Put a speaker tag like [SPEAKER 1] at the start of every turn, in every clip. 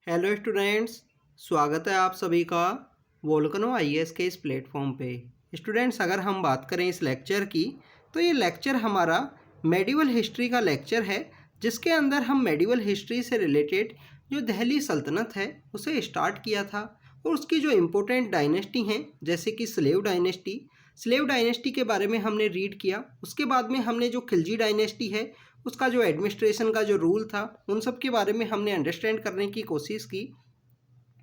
[SPEAKER 1] Hello students. स्वागत है आप सभी का वोल्केनो आईएएस के इस प्लेटफॉर्म पे। स्टूडेंट्स, अगर हम बात करें इस लेक्चर की तो ये लेक्चर हमारा मेडिवल हिस्ट्री का लेक्चर है, जिसके अंदर हम मेडिवल हिस्ट्री से रिलेटेड जो दिल्ली सल्तनत है उसे स्टार्ट किया था और उसकी जो इम्पोर्टेंट डायनेस्टी हैं जैसे कि स्लेव डायनेस्टी के बारे में हमने रीड किया। उसके बाद में हमने जो खिलजी डायनेस्टी है उसका जो एडमिनिस्ट्रेशन का जो रूल था उन सब के बारे में हमने अंडरस्टैंड करने की कोशिश की।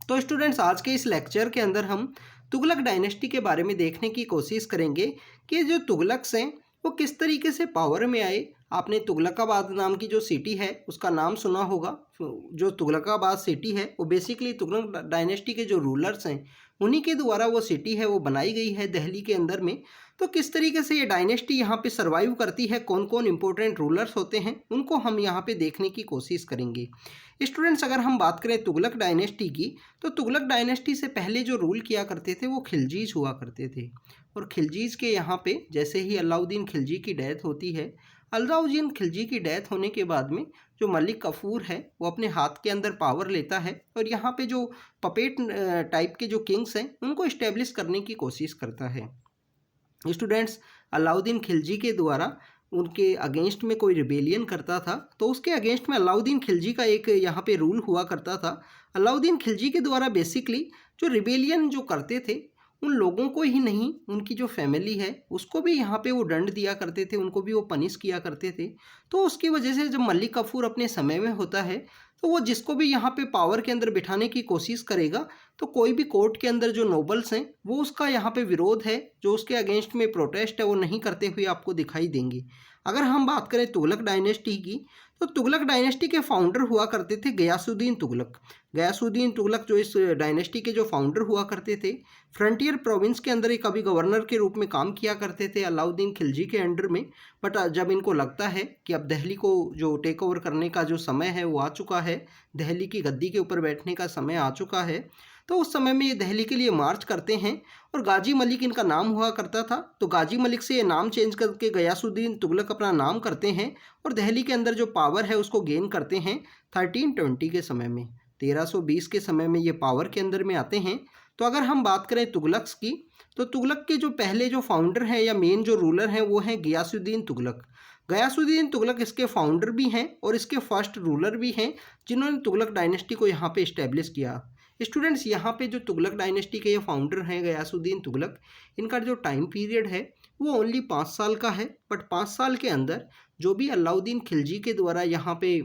[SPEAKER 1] तो स्टूडेंट्स, आज के इस लेक्चर के अंदर हम तुगलक डायनेस्टी के बारे में देखने की कोशिश करेंगे कि जो तुगलक्स हैं वो किस तरीके से पावर में आए। आपने तुगलकाबाद नाम की जो सिटी है उसका नाम सुना होगा। जो तुगलकाबाद सिटी है वो बेसिकली तुगलक डायनेस्टी के जो रूलर्स हैं उन्हीं के द्वारा वो सिटी है वो बनाई गई है दिल्ली के अंदर में। तो किस तरीके से ये डायनेस्टी यहाँ पे सर्वाइव करती है, कौन कौन इंपॉर्टेंट रूलर्स होते हैं, उनको हम यहाँ पे देखने की कोशिश करेंगे। स्टूडेंट्स, अगर हम बात करें तुगलक डायनेस्टी की तो तुगलक डायनेस्टी से पहले जो रूल किया करते थे वो खिलजीज हुआ करते थे। और खिलजीज के यहाँ पे जैसे ही अलाउद्दीन खिलजी की डेथ होती है, अलाउद्दीन खिलजी की डेथ होने के बाद में जो मलिक कफूर है वो अपने हाथ के अंदर पावर लेता है और यहाँ पे जो पपेट टाइप के जो किंग्स हैं उनको इस्टेब्लिश करने की कोशिश करता है। स्टूडेंट्स, अलाउद्दीन खिलजी के द्वारा उनके अगेंस्ट में कोई रिबेलियन करता था तो उसके अगेंस्ट में अलाउद्दीन खिलजी का एक यहाँ पे रूल हुआ करता था। अलाउद्दीन खिलजी के द्वारा बेसिकली जो रिबेलियन जो करते थे उन लोगों को ही नहीं, उनकी जो फैमिली है उसको भी यहाँ पे वो दंड दिया करते थे, उनको भी वो पनिश किया करते थे। तो उसकी वजह से जब मलिक कफूर अपने समय में होता है तो वो जिसको भी यहाँ पे पावर के अंदर बिठाने की कोशिश करेगा तो कोई भी कोर्ट के अंदर जो नोबल्स हैं वो उसका यहाँ पे विरोध है, जो उसके अगेंस्ट में प्रोटेस्ट है वो नहीं करते हुए आपको दिखाई देंगे। अगर हम बात करें तुगलक डायनेस्टी की तो तुगलक डायनेस्टी के फाउंडर हुआ करते थे गयासुद्दीन तुगलक। गयासुद्दीन तुगलक जो इस डायनेस्टी के जो फाउंडर हुआ करते थे, फ्रंटियर प्रोविंस के अंदर एक अभी गवर्नर के रूप में काम किया करते थे अलाउद्दीन खिलजी के अंडर में। बट जब इनको लगता है कि अब दिल्ली को जो टेक ओवर करने का जो समय है वो आ चुका है, दिल्ली की गद्दी के ऊपर बैठने का समय आ चुका है, तो उस समय में ये दिल्ली के लिए मार्च करते हैं। और गाजी मलिक इनका नाम हुआ करता था, तो गाजी मलिक से ये नाम चेंज करके गयासुद्दीन तुगलक अपना नाम करते हैं और दिल्ली के अंदर जो पावर है उसको गेन करते हैं 1320 के समय में। 1320 के समय में ये पावर के अंदर में आते हैं। तो अगर हम बात करें तुगलक्स की तो तुगलक के जो पहले जो फाउंडर हैं या मेन जो रूलर हैं वो हैं गयासुद्दीन तुगलक। गयासुद्दीन तुगलक इसके फाउंडर भी हैं और इसके फर्स्ट रूलर भी हैं जिन्होंने तुगलक डायनेस्टी को यहाँ पे इस्टेब्लिश किया। स्टूडेंट्स, यहाँ पे जो तुगलक डायनेस्टी के ये फाउंडर हैं गयासुद्दीन तुगलक, इनका जो टाइम पीरियड है वो ओनली 5 साल का है। बट 5 साल के अंदर जो भी अलाउद्दीन खिलजी के द्वारा यहाँ पे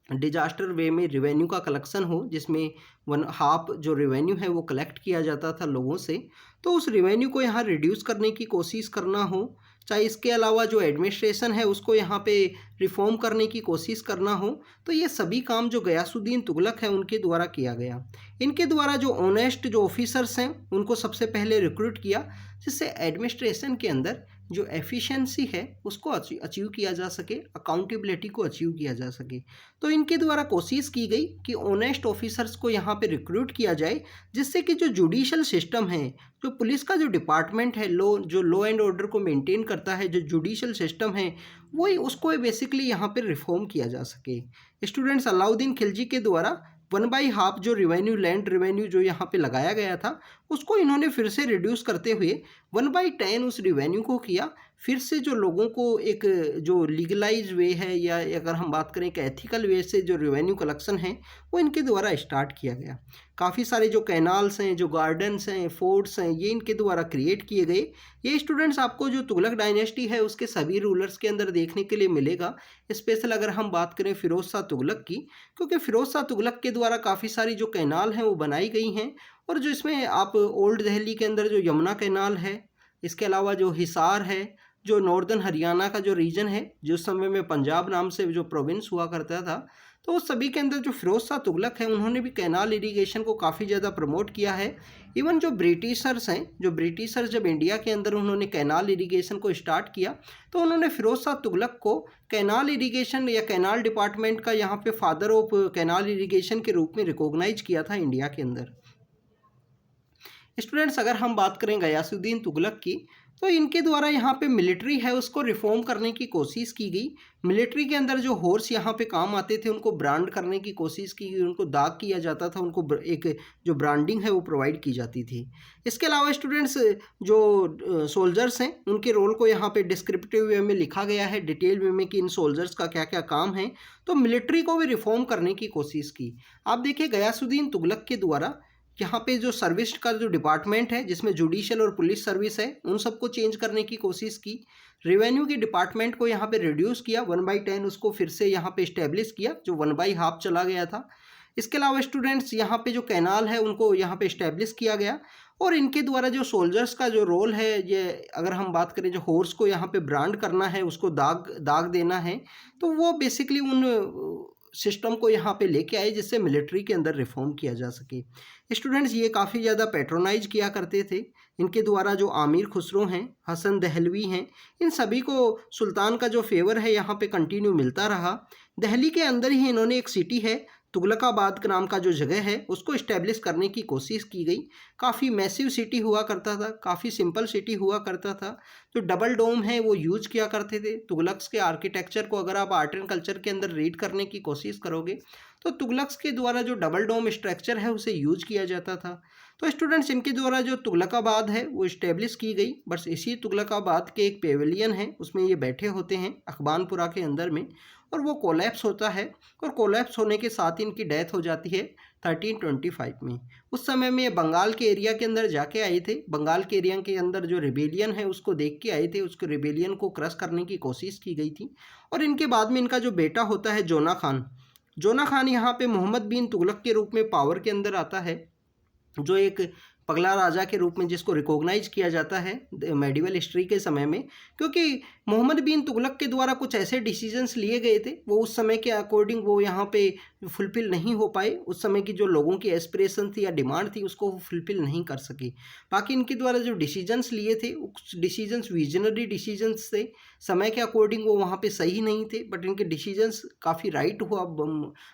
[SPEAKER 1] डिजास्टर वे में रेवेन्यू का कलेक्शन हो, जिसमें 1/2 जो रेवेन्यू है वो कलेक्ट किया जाता था लोगों से, तो उस रेवेन्यू को यहाँ रिड्यूस करने की कोशिश करना हो, चाहे इसके अलावा जो एडमिनिस्ट्रेशन है उसको यहाँ पे रिफॉर्म करने की कोशिश करना हो, तो ये सभी काम जो गयासुद्दीन तुगलक है उनके द्वारा किया गया। इनके द्वारा जो ऑनेस्ट जो ऑफिसर्स हैं उनको सबसे पहले रिक्रूट किया, जिससे एडमिनिस्ट्रेशन के अंदर जो एफिशिएंसी है उसको अचीव किया जा सके, अकाउंटेबिलिटी को अचीव किया जा सके। तो इनके द्वारा कोशिश की गई कि ऑनेस्ट ऑफिसर्स को यहाँ पे रिक्रूट किया जाए, जिससे कि जो जुडिशल सिस्टम है, जो पुलिस का जो डिपार्टमेंट है, लॉ एंड ऑर्डर को मेंटेन करता है, जो जुडिशल सिस्टम है वही उसको बेसिकली यहाँ पे रिफॉर्म किया जा सके। स्टूडेंट्स, अलाउद्दीन खिलजी के द्वारा 1/2 जो रेवेन्यू, लैंड रेवेन्यू जो यहाँ पे लगाया गया था उसको इन्होंने फिर से रिड्यूस करते हुए 1/10 उस रेवेन्यू को किया। फिर से जो लोगों को एक जो लीगलाइज वे है या अगर हम बात करें एक एथिकल वे से जो रेवेन्यू कलेक्शन है वो इनके द्वारा स्टार्ट किया गया। काफ़ी सारे जो कैनाल्स हैं, जो गार्डन्स हैं, फोर्ट्स हैं, ये इनके द्वारा क्रिएट किए गए। ये स्टूडेंट्स आपको जो तुगलक डायनेस्टी है उसके सभी रूलर्स के अंदर देखने के लिए मिलेगा। स्पेशल अगर हम बात करें फिरोज शाह तुगलक की, क्योंकि फिरोज शाह तुगलक के द्वारा काफ़ी सारी जो कैनाल हैं वो बनाई गई हैं। और जो इसमें आप ओल्ड दिल्ली के अंदर जो यमुना कैनाल है, इसके अलावा जो हिसार है, जो नॉर्दर्न हरियाणा का जो रीजन है, जो उस समय में पंजाब नाम से जो प्रोविंस हुआ करता था, तो उस सभी के अंदर जो फिरोज शाह तुगलक है उन्होंने भी कैनाल इरिगेशन को काफ़ी ज़्यादा प्रमोट किया है। इवन जो ब्रिटिशर्स हैं, जो ब्रिटिशर्स जब इंडिया के अंदर उन्होंने कैनाल इरिगेशन को स्टार्ट किया तो उन्होंने फिरोज शाह तुगलक को कैनाल इरिगेशन या कैनाल डिपार्टमेंट का यहाँ पे फादर ऑफ कैनाल इरिगेशन के रूप में रिकॉग्नाइज किया था इंडिया के अंदर। स्टूडेंट्स, अगर हम बात करें गयासुद्दीन तुगलक की तो इनके द्वारा यहाँ पे मिलिट्री है उसको रिफॉर्म करने की कोशिश की गई। मिलिट्री के अंदर जो हॉर्स यहाँ पे काम आते थे उनको ब्रांड करने की कोशिश की गई, उनको दाग किया जाता था, उनको एक जो ब्रांडिंग है वो प्रोवाइड की जाती थी। इसके अलावा स्टूडेंट्स जो सोल्जर्स हैं उनके रोल को यहाँ पे डिस्क्रिप्टिव वे में लिखा गया है, डिटेल वे में कि इन सोल्जर्स का क्या क्या काम है। तो मिलिट्री को भी रिफॉर्म करने की कोशिश की। आप देखिए गयासुद्दीन तुगलक के द्वारा यहाँ पे जो सर्विस का जो डिपार्टमेंट है जिसमें जुडिशियल और पुलिस सर्विस है उन सबको चेंज करने की कोशिश की। रेवेन्यू के डिपार्टमेंट को यहाँ पे रिड्यूस किया, 1/10 उसको फिर से यहाँ पे इस्टेब्लिश किया जो 1/2 चला गया था। इसके अलावा स्टूडेंट्स यहाँ पे जो कैनाल है उनको यहाँ पे इस्टेब्लिश किया गया। और इनके द्वारा जो सोल्जर्स का जो रोल है, ये अगर हम बात करें जो हॉर्स को यहाँ पे ब्रांड करना है, उसको दाग देना है, तो वो बेसिकली उन सिस्टम को यहाँ पे लेके आए जिससे मिलिट्री के अंदर रिफॉर्म किया जा सके। स्टूडेंट्स ये काफ़ी ज़्यादा पैट्रोनाइज किया करते थे। इनके द्वारा जो आमिर खुसरो हैं, हसन दहलवी हैं, इन सभी को सुल्तान का जो फेवर है यहाँ पे कंटिन्यू मिलता रहा। दिल्ली के अंदर ही इन्होंने एक सिटी है तुगलकाबाद के नाम का जो जगह है उसको इस्टेब्लिश करने की कोशिश की गई। काफ़ी मैसिव सिटी हुआ करता था, काफ़ी सिंपल सिटी हुआ करता था। जो डबल डोम है वो यूज किया करते थे। तुगलक्स के आर्किटेक्चर को अगर आप आर्ट एंड कल्चर के अंदर रीड करने की कोशिश करोगे तो तुगलक्स के द्वारा जो डबल डोम स्ट्रक्चर है उसे यूज किया जाता था। तो स्टूडेंट्स इनके द्वारा जो तुगलकाबाद है वो इस्टेब्लिश की गई। बस इसी तुगलकाबाद के एक पेविलियन है उसमें ये बैठे होते हैं अखबानपुरा के अंदर में, और वो कोलैप्स होता है और कोलैप्स होने के साथ ही इनकी डेथ हो जाती है 1325 में। उस समय में ये बंगाल के एरिया के अंदर जाके आए थे। बंगाल के एरिया के अंदर जो रिबेलियन है उसको देख के आए थे, उसको रिबेलियन को क्रश करने की कोशिश की गई थी। और इनके बाद में इनका जो बेटा होता है जोना खान, जोना खान यहाँ पे मोहम्मद बिन तुगलक के रूप में पावर के अंदर आता है, जो एक पगला राजा के रूप में जिसको रिकॉग्नाइज किया जाता है मेडिवल हिस्ट्री के समय में, क्योंकि मोहम्मद बिन तुगलक के द्वारा कुछ ऐसे डिसीजंस लिए गए थे वो उस समय के अकॉर्डिंग वो यहाँ पे फुलफिल नहीं हो पाए। उस समय की जो लोगों की एस्पिरेशन थी या डिमांड थी उसको वो फुलफिल नहीं कर सके। बाकी इनके द्वारा जो डिसीजंस लिए थे उस डिसीजंस विजनरी डिसीजंस थे, समय के अकॉर्डिंग वो वहाँ पे सही नहीं थे, बट इनके डिसीजंस काफ़ी राइट हुआ।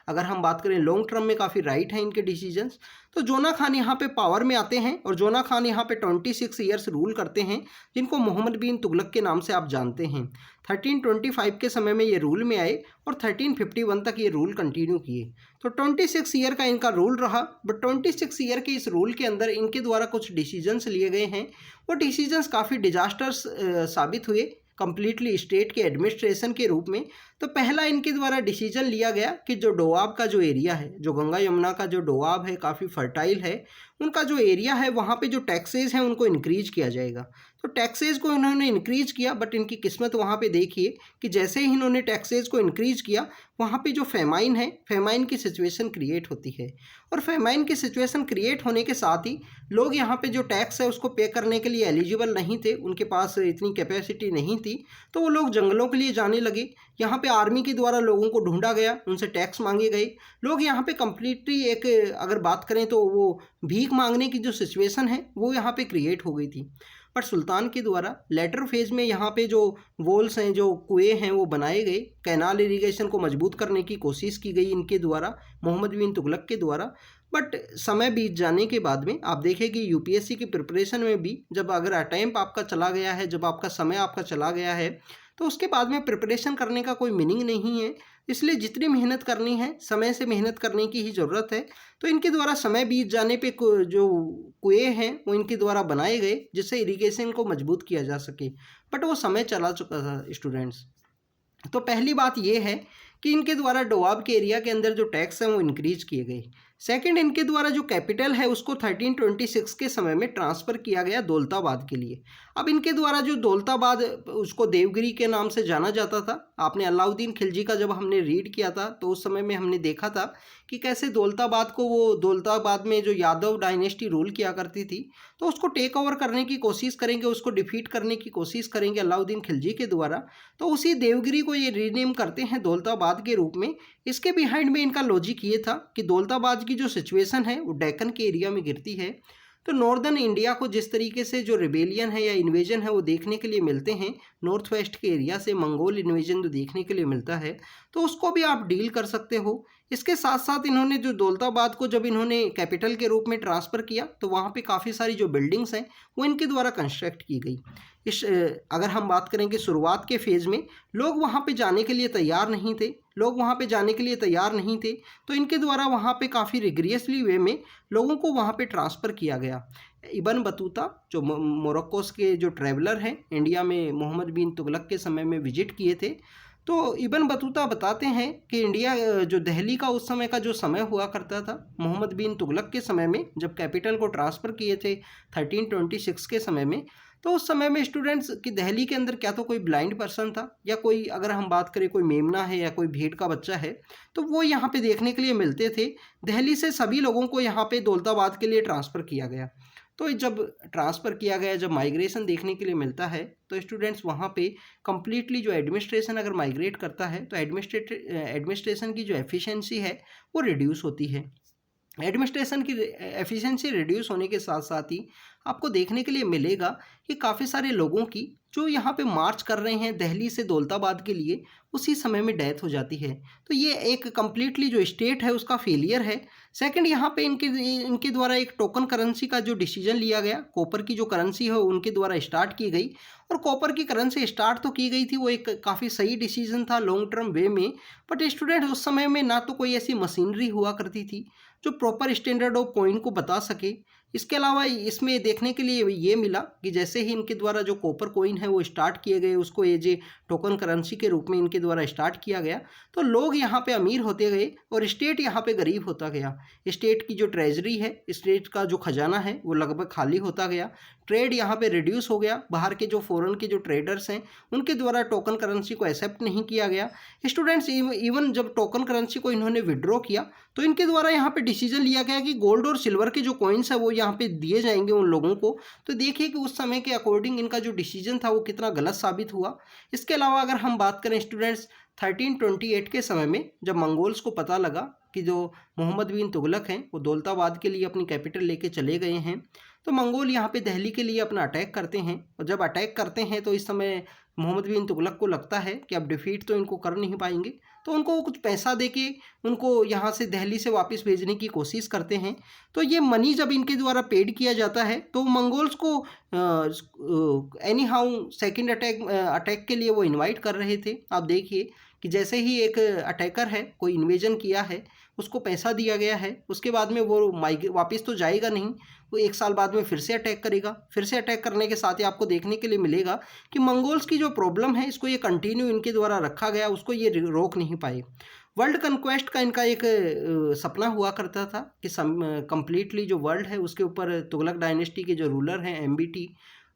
[SPEAKER 1] अगर हम बात करें लॉन्ग टर्म में काफ़ी राइट है इनके डिसीजंस। तो जोना खान यहाँ पे पावर में आते हैं और जोना खान यहाँ पे 26 ईयर्स रूल करते हैं, जिनको मोहम्मद बिन तुगलक के नाम से आप जानते हैं। 1325 के समय में ये रूल में आए और 1351 तक ये रूल कंटिन्यू किए। तो 26 ईयर का इनका रूल रहा, बट 26 ईयर के इस रूल के अंदर इनके द्वारा कुछ डिसीजंस लिए गए हैं। वो डिसीजंस काफ़ी डिजास्टर्स साबित हुए कंप्लीटली स्टेट के एडमिनिस्ट्रेशन के रूप में। तो पहला इनके द्वारा डिसीजन लिया गया कि जो डोआब का जो एरिया है, जो गंगा यमुना का जो डोआब है काफ़ी फर्टाइल है, उनका जो एरिया है वहाँ पे जो टैक्सेस हैं उनको इंक्रीज किया जाएगा। तो टैक्सेस को इन्होंने इंक्रीज किया, बट इनकी किस्मत वहाँ पे देखिए कि जैसे ही इन्होंने टैक्सेस को इंक्रीज किया वहाँ पे जो फेमाइन है, फेमाइन की सिचुएशन क्रिएट होती है। और फेमाइन की सिचुएशन क्रिएट होने के साथ ही लोग यहाँ पे जो टैक्स है उसको पे करने के लिए एलिजिबल नहीं थे, उनके पास इतनी कैपेसिटी नहीं थी, तो वो लोग जंगलों के लिए जाने लगे। यहाँ पे आर्मी के द्वारा लोगों को ढूंढा गया, उनसे टैक्स मांगे गए। लोग यहाँ पे कम्प्लीटली एक अगर बात करें तो वो भीख मांगने की जो सिचुएशन है वो यहाँ पे क्रिएट हो गई थी। बट सुल्तान के द्वारा लेटर फेज में यहाँ पे जो वॉल्स हैं, जो कुएँ हैं वो बनाए गए, कैनाल इरिगेशन को मजबूत करने की कोशिश की गई इनके द्वारा, मोहम्मद बिन तुगलक के द्वारा। बट समय बीत जाने के बाद में आप देखें कि यूपीएससी की प्रिपरेशन में भी जब अगर अटैम्प्ट आपका चला गया है, जब आपका समय आपका चला गया है, तो उसके बाद में प्रिपरेशन करने का कोई मीनिंग नहीं है। इसलिए जितनी मेहनत करनी है समय से मेहनत करने की ही ज़रूरत है। तो इनके द्वारा समय बीत जाने पे जो कुएँ हैं वो इनके द्वारा बनाए गए जिससे इरिगेशन को मजबूत किया जा सके, बट वो समय चला चुका था स्टूडेंट्स। तो पहली बात ये है कि इनके द्वारा डोआब के एरिया के अंदर जो टैक्स हैं वो इंक्रीज किए गए। सेकंड, इनके द्वारा जो कैपिटल है उसको 1326 के समय में ट्रांसफ़र किया गया दौलताबाद के लिए। अब इनके द्वारा जो दौलताबाद, उसको देवगिरी के नाम से जाना जाता था। आपने अलाउद्दीन खिलजी का जब हमने रीड किया था तो उस समय में हमने देखा था कि कैसे दौलताबाद को, वो दौलताबाद में जो यादव डायनेस्टी रूल किया करती थी, तो उसको टेक ओवर करने की कोशिश करेंगे, उसको डिफीट करने की कोशिश करेंगे अलाउद्दीन खिलजी के द्वारा। तो उसी देवगिरी को ये रीनेम करते हैं दौलताबाद के रूप में। इसके बिहाइंड में इनका लॉजिक ये था कि दौलताबाद की जो सिचुएशन है वो डेक्कन के एरिया में गिरती है, तो नॉर्दर्न इंडिया को जिस तरीके से जो रिबेलियन है या इन्वेजन है वो देखने के लिए मिलते हैं, नॉर्थ वेस्ट के एरिया से मंगोल इन्वेजन जो देखने के लिए मिलता है, तो उसको भी आप डील कर सकते हो। इसके साथ साथ इन्होंने जो दौलताबाद को जब इन्होंने कैपिटल के रूप में ट्रांसफ़र किया तो वहाँ पे काफ़ी सारी जो बिल्डिंग्स हैं वो इनके द्वारा कंस्ट्रक्ट की गई। अगर हम बात करें कि शुरुआत के फेज़ में लोग वहाँ पे जाने के लिए तैयार नहीं थे, तो इनके द्वारा वहाँ पे काफ़ी रिग्रियसली वे में लोगों को वहाँ पे ट्रांसफ़र किया गया। इब्न बतूता जो मोरक्कोस के जो ट्रैवलर हैं, इंडिया में मोहम्मद बिन तुगलक के समय में विजिट किए थे, तो इब्न बतूता बताते हैं कि इंडिया जो दिल्ली का उस समय का जो समय हुआ करता था, मोहम्मद बिन तुगलक के समय में जब कैपिटल को ट्रांसफ़र किए थे 1326 के समय में, तो उस समय में स्टूडेंट्स कि दिल्ली के अंदर क्या तो कोई ब्लाइंड पर्सन था या कोई, अगर हम बात करें कोई मेमना है या कोई भेड़ का बच्चा है, तो वो यहाँ पे देखने के लिए मिलते थे। दिल्ली से सभी लोगों को यहाँ पे दौलताबाद के लिए ट्रांसफ़र किया गया। तो जब ट्रांसफ़र किया गया, जब माइग्रेशन देखने के लिए मिलता है, तो स्टूडेंट्स वहाँ पे कंप्लीटली जो एडमिनिस्ट्रेशन अगर माइग्रेट करता है तो एडमिनिस्ट्रेशन की जो एफिशिएंसी है वो रिड्यूस होती है। एडमिनिस्ट्रेशन की एफिशिएंसी रिड्यूस होने के साथ साथ ही आपको देखने के लिए मिलेगा कि काफ़ी सारे लोगों की जो यहाँ पे मार्च कर रहे हैं दिल्ली से दौलताबाद के लिए, उसी समय में डेथ हो जाती है। तो ये एक कम्प्लीटली जो स्टेट है उसका फेलियर है। सेकंड, यहाँ पे इनके द्वारा एक टोकन करेंसी का जो डिसीजन लिया गया, कॉपर की जो करेंसी है उनके द्वारा स्टार्ट की गई, और कॉपर की करेंसी स्टार्ट तो की गई थी, वो एक काफ़ी सही डिसीजन था लॉन्ग टर्म वे में। बट स्टूडेंट उस समय में ना तो कोई ऐसी मशीनरी हुआ करती थी जो प्रॉपर स्टैंडर्ड ऑफ कॉइन को बता सके। इसके अलावा इसमें देखने के लिए ये मिला कि जैसे ही इनके द्वारा जो कॉपर कॉइन है वो स्टार्ट किए गए, उसको एज ए टोकन करेंसी के रूप में इनके द्वारा स्टार्ट किया गया, तो लोग यहाँ पे अमीर होते गए और स्टेट यहाँ पे गरीब होता गया। स्टेट की जो ट्रेजरी है, स्टेट का जो खजाना है वो लगभग खाली होता गया। ट्रेड यहाँ पे रिड्यूस हो गया, बाहर के जो फॉरेन के जो ट्रेडर्स हैं उनके द्वारा टोकन करेंसी को एक्सेप्ट नहीं किया गया। स्टूडेंट्स इवन जब टोकन करेंसी को इन्होंने विड्रॉ किया तो इनके द्वारा यहाँ पे डिसीजन लिया गया कि गोल्ड और सिल्वर के जो कॉइन्स है वो यहाँ पे दिए जाएंगे उन लोगों को। तो देखिए कि उस समय के अकॉर्डिंग इनका जो डिसीजन था वो कितना गलत साबित हुआ। इसके अलावा अगर हम बात करें स्टूडेंट्स 1328 के समय में जब मंगोल्स को पता लगा कि जो मोहम्मद बिन तुगलक हैं वो दौलताबाद के लिए अपनी कैपिटल लेके चले गए हैं, तो मंगोल यहाँ पे दिल्ली के लिए अपना अटैक करते हैं। और जब अटैक करते हैं तो इस समय मोहम्मद बिन तुगलक को लगता है कि अब डिफीट तो इनको कर नहीं पाएंगे, तो उनको कुछ पैसा देके उनको यहाँ से दिल्ली से वापस भेजने की कोशिश करते हैं। तो ये मनी जब इनके द्वारा पेड किया जाता है तो मंगोल्स को एनी हाउ सेकेंड अटैक के लिए वो इनवाइट कर रहे थे। आप देखिए कि जैसे ही एक अटैकर है, कोई इन्वेजन किया है, उसको पैसा दिया गया है, उसके बाद में वो वापस तो जाएगा नहीं, वो 1 साल बाद में फिर से अटैक करेगा। फिर से अटैक करने के साथ ही आपको देखने के लिए मिलेगा कि मंगोल्स की जो प्रॉब्लम है इसको ये कंटिन्यू इनके द्वारा रखा गया, उसको ये रोक नहीं पाए। वर्ल्ड कन्क्वेस्ट का इनका एक सपना हुआ करता था कि कंप्लीटली जो वर्ल्ड है उसके ऊपर तुगलक डायनेस्टी के जो रूलर हैं MBT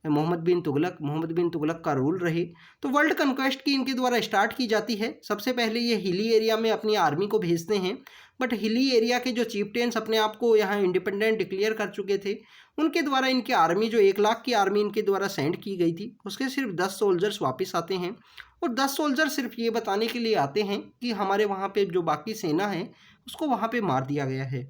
[SPEAKER 1] मोहम्मद बिन तुगलक का रूल रहे। तो वर्ल्ड कन्क्वेस्ट की इनके द्वारा स्टार्ट की जाती है। सबसे पहले ये हिली एरिया में अपनी आर्मी को भेजते हैं, बट हिली एरिया के जो चीफ्टेन्स अपने आप को यहाँ इंडिपेंडेंट डिक्लेयर कर चुके थे, उनके द्वारा इनकी आर्मी जो 1 लाख की आर्मी इनके द्वारा सेंड की गई थी, उसके सिर्फ 10 सोल्जर्स वापस आते हैं। और 10 सोल्जर सिर्फ ये बताने के लिए आते हैं कि हमारे वहाँ पे जो बाकी सेना है उसको वहाँ पे मार दिया गया है।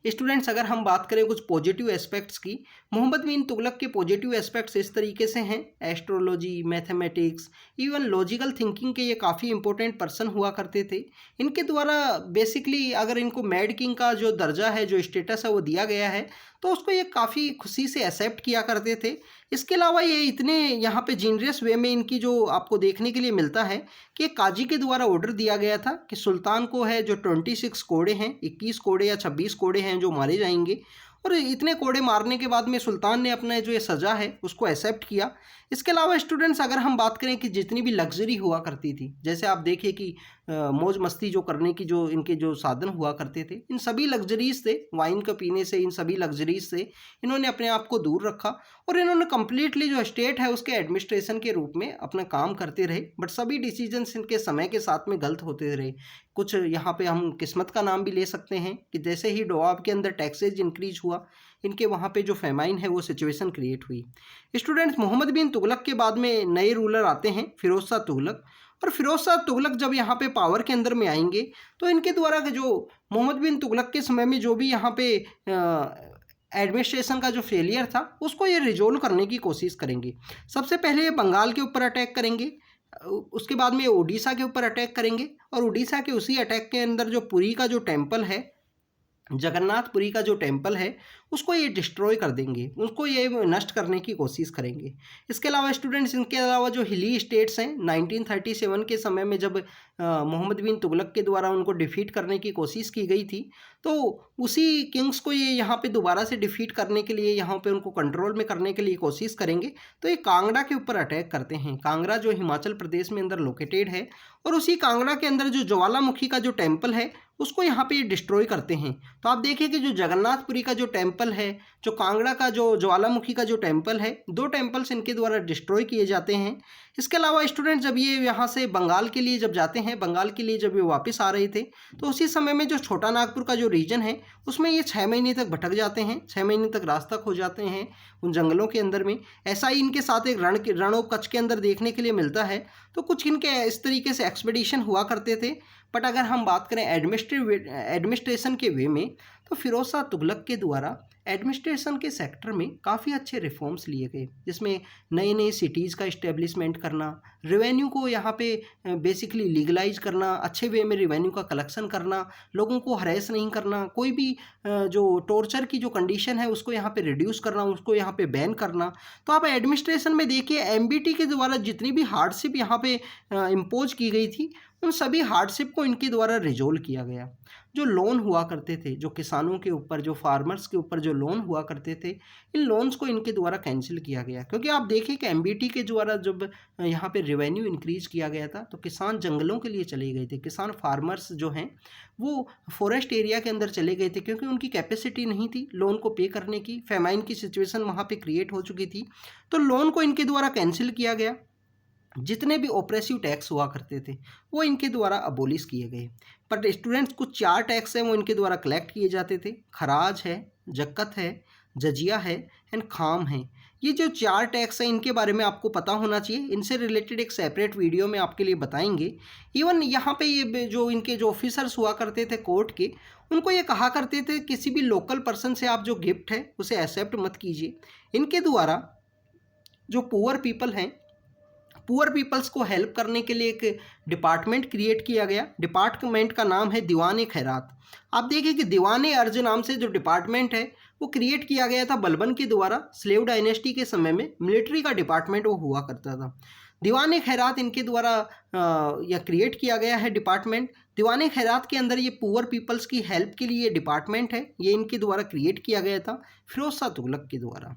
[SPEAKER 1] स्टूडेंट्स अगर हम बात करें कुछ पॉजिटिव एस्पेक्ट्स की, मोहम्मद बिन तुगलक के पॉजिटिव एस्पेक्ट्स इस तरीके से हैं, astrology, mathematics, even logical thinking के ये काफ़ी इंपॉर्टेंट पर्सन हुआ करते थे। इनके द्वारा बेसिकली अगर इनको मैड किंग का जो दर्जा है, जो स्टेटस है वो दिया गया है, तो उसको ये काफ़ी खुशी से एक्सेप्ट किया करते थे। इसके अलावा ये इतने यहाँ पे जीनियस वे में इनकी जो आपको देखने के लिए मिलता है कि काजी के द्वारा ऑर्डर दिया गया था कि सुल्तान को है जो 26 कोड़े हैं, 21 कोड़े या 26 कोड़े हैं जो मारे जाएंगे, और इतने कोड़े मारने के बाद में सुल्तान ने अपना जो ये सज़ा है उसको एक्सेप्ट किया। इसके अलावा स्टूडेंट्स अगर हम बात करें कि जितनी भी लग्जरी हुआ करती थी, जैसे आप देखिए कि मौज मस्ती जो करने की जो इनके जो साधन हुआ करते थे, इन सभी लग्जरीज से, वाइन का पीने से, इन सभी लग्जरीज से इन्होंने अपने आप को दूर रखा और इन्होंने कम्प्लीटली जो स्टेट है उसके एडमिनिस्ट्रेशन के रूप में अपना काम करते रहे। बट सभी डिसीजंस इनके समय के साथ में गलत होते रहे। कुछ यहाँ पे हम किस्मत का नाम भी ले सकते हैं कि जैसे ही डोआब के अंदर टैक्सेज इंक्रीज हुआ, इनके वहाँ पे जो फेमाइन है वो सिचुएशन क्रिएट हुई। स्टूडेंट्स मोहम्मद बिन तुगलक के बाद में नए रूलर आते हैं फिरोज शाह तुगलक, और फिरोज शाह तुगलक जब यहाँ पे पावर के अंदर में आएंगे तो इनके द्वारा जो मोहम्मद बिन तुगलक के समय में जो भी यहाँ पे एडमिनिस्ट्रेशन का जो फेलियर था उसको ये रिजोल्व करने की कोशिश करेंगे। सबसे पहले ये बंगाल के ऊपर अटैक करेंगे। उसके बाद में उड़ीसा के ऊपर अटैक करेंगे और उड़ीसा के उसी अटैक के अंदर जो पुरी का जो टेम्पल है, जगन्नाथपुरी का जो टेम्पल है, उसको ये डिस्ट्रॉय कर देंगे, उसको ये नष्ट करने की कोशिश करेंगे। इसके अलावा स्टूडेंट्स, इनके अलावा जो हिली स्टेट्स हैं, 1937 के समय में जब मोहम्मद बिन तुगलक के द्वारा उनको डिफीट करने की कोशिश की गई थी, तो उसी किंग्स को ये यहाँ पे दोबारा से डिफीट करने के लिए, यहाँ पे उनको कंट्रोल में करने के लिए कोशिश करेंगे। तो ये कांगड़ा के ऊपर अटैक करते हैं। कांगड़ा जो हिमाचल प्रदेश में अंदर लोकेटेड है, और उसी कांगड़ा के अंदर जो ज्वालामुखी का जो टेम्पल है, उसको यहाँ पे ये डिस्ट्रॉय करते हैं। तो आप देखिए कि जो जगन्नाथपुरी का जो टेम्पल है, जो कांगड़ा का जो ज्वालामुखी का जो टेम्पल है, दो टेम्पल्स इनके द्वारा डिस्ट्रॉय किए जाते हैं। इसके अलावा स्टूडेंट, जब ये यहाँ से बंगाल के लिए जब जाते हैं, बंगाल के लिए जब ये वापस आ रहे थे, तो उसी समय में जो छोटा नागपुर का जो रीजन है, उसमें ये 6 महीने तक भटक जाते हैं, 6 महीने तक रास्ता खो जाते हैं उन जंगलों के अंदर में। ऐसा ही इनके साथ एक रण ऑफ कच्छ के अंदर देखने के लिए मिलता है। तो कुछ इनके इस तरीके से एक्सपेडिशन हुआ करते थे। बट अगर हम बात करें एडमिनिस्ट्रेशन के वे में, तो फिरोज शाह तुगलक के द्वारा एडमिनिस्ट्रेशन के सेक्टर में काफ़ी अच्छे रिफॉर्म्स लिए गए, जिसमें नई नई सिटीज़ का इस्टेब्लिशमेंट करना, रेवेन्यू को यहाँ पे बेसिकली लीगलाइज करना, अच्छे वे में रेवेन्यू का कलेक्शन करना, लोगों को हरेस नहीं करना, कोई भी जो टॉर्चर की जो कंडीशन है उसको यहाँ पे रिड्यूस करना, उसको यहाँ पे बैन करना। तो आप एडमिनिस्ट्रेशन में देखिए, एमबीटी के द्वारा जितनी भी हार्डशिप यहाँ पे इम्पोज की गई थी, उन सभी हार्डशिप को इनके द्वारा रिजोल्व किया गया। जो लोन हुआ करते थे, जो किसानों के ऊपर, जो फार्मर्स के ऊपर जो लोन हुआ करते थे, इन लोन्स को इनके द्वारा कैंसिल किया गया। क्योंकि आप देखिए कि एमबीटी के द्वारा जब यहाँ पे रेवेन्यू इंक्रीज किया गया था, तो किसान जंगलों के लिए चले गए थे, किसान फार्मर्स जो हैं वो फॉरेस्ट एरिया के अंदर चले गए थे, क्योंकि उनकी कैपेसिटी नहीं थी लोन को पे करने की। फेमाइन की सिचुएशन वहाँ पे क्रिएट हो चुकी थी, तो लोन को इनके द्वारा कैंसिल किया गया। जितने भी ऑपरेसिव टैक्स हुआ करते थे, वो इनके द्वारा अबोलिश किए गए। पर स्टूडेंट्स, कुछ 4 टैक्स हैं वो इनके द्वारा कलेक्ट किए जाते थे। खराज है, जक्कत है, जजिया है एंड खाम है। ये जो 4 टैक्स हैं, इनके बारे में आपको पता होना चाहिए। इनसे रिलेटेड एक सेपरेट वीडियो में आपके लिए बताएंगे। इवन यहाँ पे ये जो इनके जो ऑफिसर्स हुआ करते थे कोर्ट के, उनको ये कहा करते थे किसी भी लोकल पर्सन से आप जो गिफ्ट है उसे एक्सेप्ट मत कीजिए। इनके द्वारा जो पुअर पीपल हैं, पुअर पीपल्स को हेल्प करने के लिए एक डिपार्टमेंट क्रिएट किया गया। डिपार्टमेंट का नाम है दीवान खैरात। आप देखिए कि दीवान अर्ज नाम से जो डिपार्टमेंट है वो क्रिएट किया गया था बलबन के द्वारा। स्लेव डायनेस्टी के समय में मिलिट्री का डिपार्टमेंट वो हुआ करता था। दीवान खैरात इनके द्वारा या क्रिएट किया गया है डिपार्टमेंट। दीवान खैरात के अंदर ये पुअर पीपल्स की हेल्प के लिए डिपार्टमेंट है, ये इनके द्वारा क्रिएट किया गया था फिरोज शाह तुगलक के द्वारा।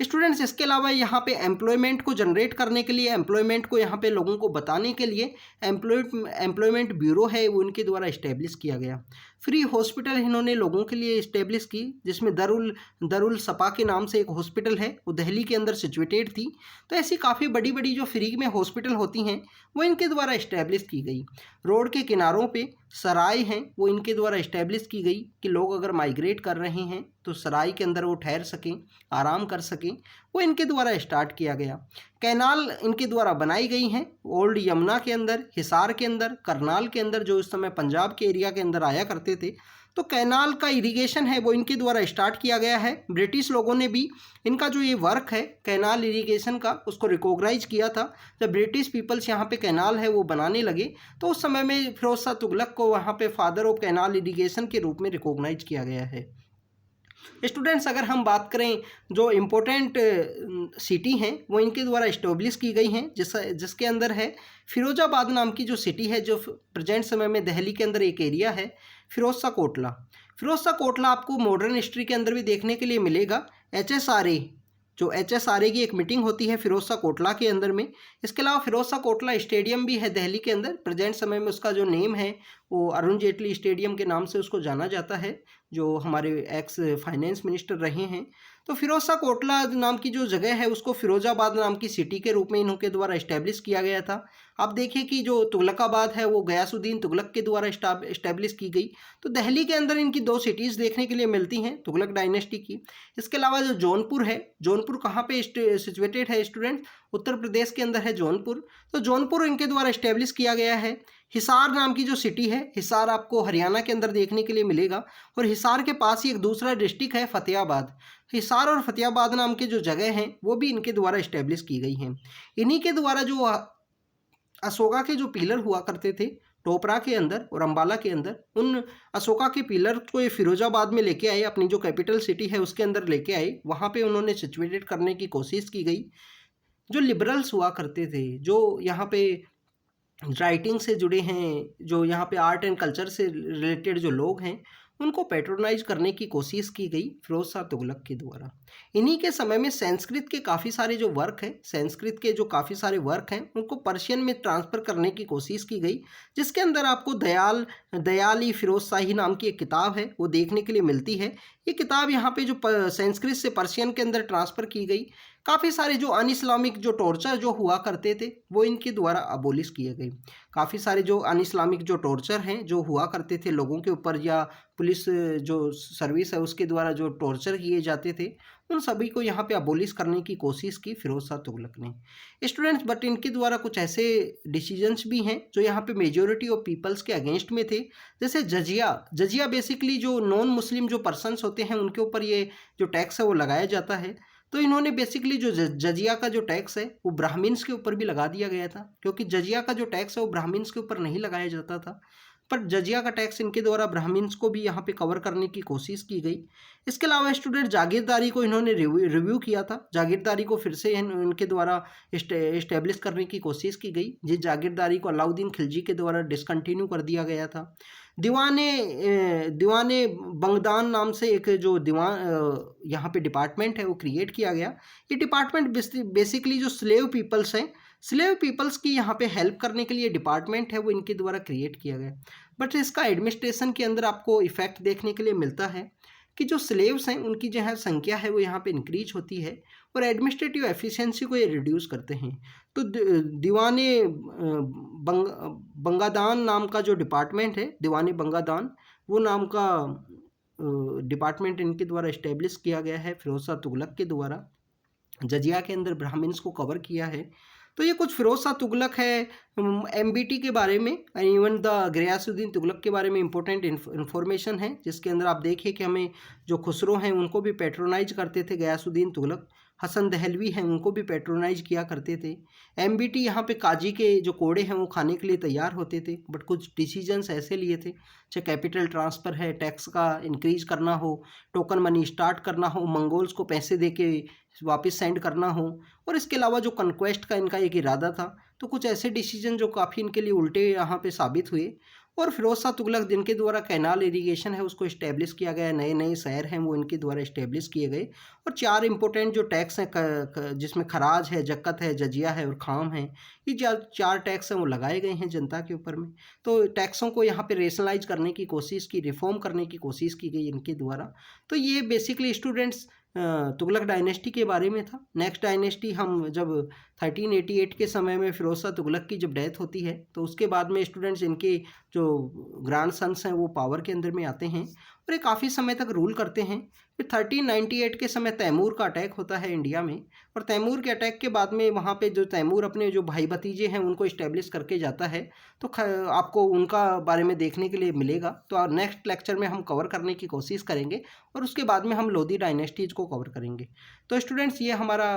[SPEAKER 1] स्टूडेंट्स, इसके अलावा यहाँ पे एम्प्लॉयमेंट को जनरेट करने के लिए, एम्प्लॉयमेंट को यहाँ पे लोगों को बताने के लिए एम्प्लॉयमेंट ब्यूरो है वो इनके द्वारा इस्टेब्लिश किया गया। फ्री हॉस्पिटल इन्होंने लोगों के लिए इस्टेब्लिश की, जिसमें दरुल सपा के नाम से एक हॉस्पिटल है, वो दिल्ली के अंदर सिचुएटेड थी। तो ऐसी काफ़ी बड़ी बड़ी जो फ्री में हॉस्पिटल होती हैं वो इनके द्वारा इस्टेब्लिश की गई। रोड के किनारों पे सराय हैं वो इनके द्वारा इस्टेब्लिश की गई कि लोग अगर माइग्रेट कर रहे हैं तो सराय के अंदर वो ठहर सकें, आराम कर सकें, वो इनके द्वारा स्टार्ट किया गया। कैनाल इनके द्वारा बनाई गई हैं ओल्ड यमुना के अंदर, हिसार के अंदर, करनाल के अंदर, जो उस समय पंजाब के एरिया के अंदर आया करते थे। तो कैनाल का इरिगेशन है वो इनके द्वारा स्टार्ट किया गया है। ब्रिटिश लोगों ने भी इनका जो ये वर्क है कैनाल इरिगेशन का, उसको रिकॉग्नाइज किया था। जब ब्रिटिश पीपल्स यहाँ पे कैनाल है वो बनाने लगे, तो उस समय में फिरोज शाह तुगलक को वहाँ पे फादर ऑफ कैनाल इरिगेशन के रूप में रिकॉग्नाइज किया गया है। स्टूडेंट्स, अगर हम बात करें जो इम्पोर्टेंट सिटी हैं वो इनके द्वारा इस्टेब्लिश की गई हैं, जिसके अंदर है फिरोजाबाद नाम की जो सिटी है, जो प्रेजेंट समय में दिल्ली के अंदर एक एरिया है, फिरोज शाह कोटला। फिरोज शाह कोटला आपको मॉडर्न हिस्ट्री के अंदर भी देखने के लिए मिलेगा। HSRA, जो HSRA की एक मीटिंग होती है फिरोज शाह कोटला के अंदर में। इसके अलावा फिरोज शाह कोटला स्टेडियम भी है दिल्ली के अंदर। प्रेजेंट समय में उसका जो नेम है वो अरुण जेटली स्टेडियम के नाम से उसको जाना जाता है, जो हमारे एक्स फाइनेंस मिनिस्टर रहे हैं। तो फिरोज शाह कोटला नाम की जो जगह है उसको फिरोजाबाद नाम की सिटी के रूप में इनके द्वारा इस्टेब्लिश किया गया था। आप देखिए कि जो तुगलकाबाद है वो गयासुद्दीन तुगलक के द्वारा इस्टेब्लिश की गई। तो दिल्ली के अंदर इनकी 2 सिटीज़ देखने के लिए मिलती हैं तुगलक डायनेस्टी की। इसके अलावा जो जौनपुर है, जौनपुर कहाँ पे सिचुएटेड है स्टूडेंट? उत्तर प्रदेश के अंदर है जौनपुर। तो जौनपुर इनके द्वारा इस्टेब्लिश किया गया है। हिसार नाम की जो सिटी है, हिसार आपको हरियाणा के अंदर देखने के लिए मिलेगा, और हिसार के पास ही एक दूसरा डिस्ट्रिक्ट है फतेहाबाद। हिसार और फतेहाबाद नाम की जो जगह हैं वो भी इनके द्वारा इस्टेब्लिश की गई हैं। इन्हीं के द्वारा जो अशोका के जो पिलर हुआ करते थे टोपरा के अंदर और अम्बाला के अंदर, उन अशोका के पिलर को ये फिरोजाबाद में लेके आए, अपनी जो कैपिटल सिटी है उसके अंदर लेके आए, वहाँ पे उन्होंने सिचुएटेड करने की कोशिश की गई। जो लिबरल्स हुआ करते थे, जो यहाँ पे राइटिंग से जुड़े हैं, जो यहाँ पे आर्ट एंड कल्चर से रिलेटेड जो लोग हैं, उनको पैट्रोनाइज करने की कोशिश की गई फिरोज शाह तुगलक के द्वारा। इन्हीं के समय में संस्कृत के काफ़ी सारे जो वर्क हैं, संस्कृत के जो काफ़ी सारे वर्क हैं, उनको पर्शियन में ट्रांसफ़र करने की कोशिश की गई, जिसके अंदर आपको दयाली फिरोज शाही नाम की एक किताब है वो देखने के लिए मिलती है। ये किताब यहाँ पे जो संस्कृत से पर्शियन के अंदर ट्रांसफ़र की गई, काफ़ी सारे जो अन इस्लामिक जो टॉर्चर जो हुआ करते थे वो इनके द्वारा अबोलिश किए गए। काफ़ी सारे जो अन इस्लामिक जो टॉर्चर हैं जो हुआ करते थे लोगों के ऊपर, या पुलिस जो सर्विस है उसके द्वारा जो टॉर्चर किए जाते थे, उन सभी को यहाँ पे अबोलिश करने की कोशिश की फिरोज शाह तुगलक ने। स्टूडेंट्स, बट इनके द्वारा कुछ ऐसे डिसीजंस भी हैं जो यहाँ पे मेजोरिटी ऑफ पीपल्स के अगेंस्ट में थे। जैसे जजिया बेसिकली जो नॉन मुस्लिम जो पर्सनस होते हैं उनके ऊपर ये जो टैक्स है वो लगाया जाता है। तो इन्होंने बेसिकली जो जजिया का जो टैक्स है वो ब्राह्मण्स के ऊपर भी लगा दिया गया था, क्योंकि जजिया का जो टैक्स है वो ब्राह्मण्स के ऊपर नहीं लगाया जाता था, पर जजिया का टैक्स इनके द्वारा ब्राह्मण्स को भी यहाँ पे कवर करने की कोशिश की गई। इसके अलावा स्टूडेंट जागीरदारी को इन्होंने रिव्यू किया था, जागीरदारी को फिर से इनके द्वारा इस्टेब्लिश करने की कोशिश की गई, जिस जागीरदारी को अलाउद्दीन खिलजी के द्वारा डिसकंटिन्यू कर दिया गया था। दीवाने बंगदान नाम से एक जो यहाँ पे डिपार्टमेंट है वो क्रिएट किया गया। ये डिपार्टमेंट बेसिकली जो स्लेव पीपल्स हैं, स्लेव पीपल्स की यहाँ पे हेल्प करने के लिए डिपार्टमेंट है वो इनके द्वारा क्रिएट किया गया। बट इसका एडमिनिस्ट्रेशन के अंदर आपको इफेक्ट देखने के लिए मिलता है कि जो स्लेव्स हैं उनकी जो है संख्या है वो यहाँ पे इंक्रीज होती है और एडमिनिस्ट्रेटिव एफिशिएंसी को ये रिड्यूस करते हैं। तो दीवाने बंगादान नाम का जो डिपार्टमेंट है, दीवाने बंगादान, वो नाम का डिपार्टमेंट इनके द्वारा इस्टेब्लिश किया गया है फिरोज शाह तुगलक के द्वारा। जजिया के अंदर ब्राह्मण्स को कवर किया है। तो ये कुछ फिरोज शाह तुगलक है एमबीटी के बारे में, इवन द गियासुद्दीन तुगलक के बारे में इंपॉर्टेंट इन्फॉर्मेशन है, जिसके अंदर आप देखिए कि हमें जो खुसरो हैं उनको भी पैट्रोनाइज करते थे गियासुद्दीन तुगलक, हसन दहलवी हैं उनको भी पैट्रोनाइज किया करते थे। एमबीटी यहाँ पे काजी के जो कोड़े हैं वो खाने के लिए तैयार होते थे, बट कुछ डिसीजंस ऐसे लिए थे, चाहे कैपिटल ट्रांसफ़र है, टैक्स का इंक्रीज करना हो, टोकन मनी स्टार्ट करना हो, मंगोल्स को पैसे दे के वापस सेंड करना हो, और इसके अलावा जो कन्क्वेस्ट का इनका एक इरादा था। तो कुछ ऐसे डिसीजन जो काफ़ी इनके लिए उल्टे यहाँ पे साबित हुए, और फिरोज शाह तुगलक जिनके द्वारा कैनाल इरिगेशन है उसको इस्टेब्लिश किया गया, नए नए शहर हैं वो इनके द्वारा इस्टेब्लिश किए गए, और 4 इंपॉर्टेंट जो टैक्स हैं जिसमें खराज है, जक्कत है, जजिया है और खाम है, ये 4 टैक्स हैं वो लगाए गए हैं जनता के ऊपर में। तो टैक्सों को यहाँ पे रेशनलाइज करने की कोशिश की, रिफॉर्म करने की कोशिश की गई इनके द्वारा। तो ये बेसिकली स्टूडेंट्स तुगलक डायनेस्टी के बारे में था। नेक्स्ट डायनेस्टी हम जब 1388 के समय में फिरोज शाह तुगलक की जब डेथ होती है तो उसके बाद में स्टूडेंट्स इनके जो ग्रैंड सन्स हैं वो पावर के अंदर में आते हैं और ये काफ़ी समय तक रूल करते हैं। फिर 1398 के समय तैमूर का अटैक होता है इंडिया में, और तैमूर के अटैक के बाद में वहाँ पे जो तैमूर अपने जो भाई भतीजे हैं उनको इस्टेब्लिश करके जाता है। तो आपको उनका बारे में देखने के लिए मिलेगा, तो नेक्स्ट लेक्चर में हम कवर करने की कोशिश करेंगे और उसके बाद में हम लोधी डायनेस्टीज को कवर करेंगे। तो स्टूडेंट्स ये हमारा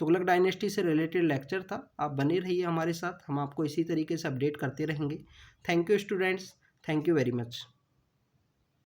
[SPEAKER 1] तुगलक डायनेस्टी से रिलेटेड लेक्चर था। आप बने रहिए हमारे साथ, हम आपको इसी तरीके से अपडेट करते रहेंगे। Thank you students, thank you very much.